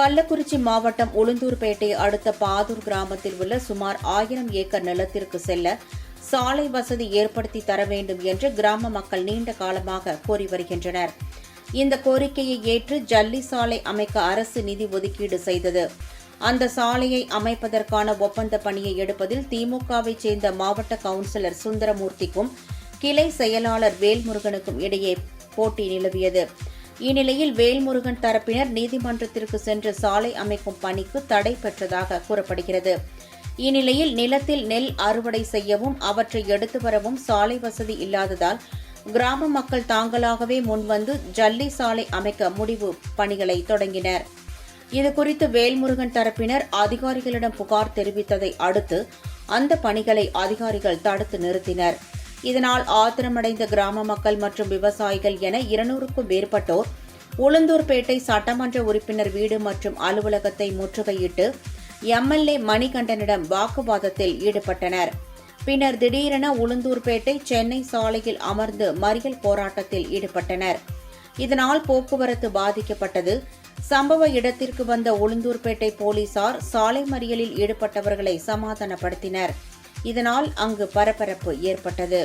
கள்ளக்குறிச்சி மாவட்டம் உளுந்தூர்பேட்டை அடுத்த பாதூர் கிராமத்தில் உள்ள சுமார் 1000 ஏக்கர் நிலத்திற்கு செல்ல சாலை வசதி ஏற்படுத்தி தர வேண்டும் என்று கிராம மக்கள் நீண்ட காலமாக கோரி வருகின்றனர். இந்த கோரிக்கையை ஏற்று ஜல்லி சாலை அமைக்க அரசு நிதி ஒதுக்கீடு செய்தது. அந்த சாலையை அமைப்பதற்கான ஒப்பந்த பணியை எடுப்பதில் திமுகவை சேர்ந்த மாவட்ட கவுன்சிலர் சுந்தரமூர்த்திக்கும் கிளை செயலாளர் வேல்முருகனுக்கும் இடையே போட்டி நிலவியது. இந்நிலையில் வேல்முருகன் தரப்பினர் நீதிமன்றத்திற்கு சென்று சாலை அமைக்கும் பணிக்கு தடை பெற்றதாக கூறப்படுகிறது. இந்நிலையில் நிலத்தில் நெல் அறுவடை செய்யவும் அவற்றை எடுத்து வரவும் சாலை வசதி இல்லாததால் கிராம மக்கள் தாங்களாகவே முன்வந்து ஜல்லி சாலை அமைக்க முடிவு பணிகளை தொடங்கினர். இதுகுறித்து வேல்முருகன் தரப்பினர் அதிகாரிகளிடம் புகார் தெரிவித்ததை அடுத்து அந்த பணிகளை அதிகாரிகள் தடுத்து நிறுத்தினர். இதனால் ஆத்திரமடைந்த கிராம மக்கள் மற்றும் விவசாயிகள் என 200க்கும் மேற்பட்டோர் உளுந்தூர்பேட்டை சட்டமன்ற உறுப்பினர் வீடு மற்றும் அலுவலகத்தை முற்றுகையிட்டு எம்எல்ஏ மணிகண்டனிடம் வாக்குவாதத்தில் ஈடுபட்டனர். பின்னர் திடீரென உளுந்தூர்பேட்டை சென்னை சாலையில் அமர்ந்து மறியல் போராட்டத்தில் ஈடுபட்டனர். இதனால் போக்குவரத்து பாதிக்கப்பட்டது. சம்பவ இடத்திற்கு வந்த உளுந்தூர்பேட்டை போலீசார் சாலை மறியலில் ஈடுபட்டவர்களை சமாதானப்படுத்தினர். இதனால் அங்கு பரபரப்பு ஏற்பட்டது.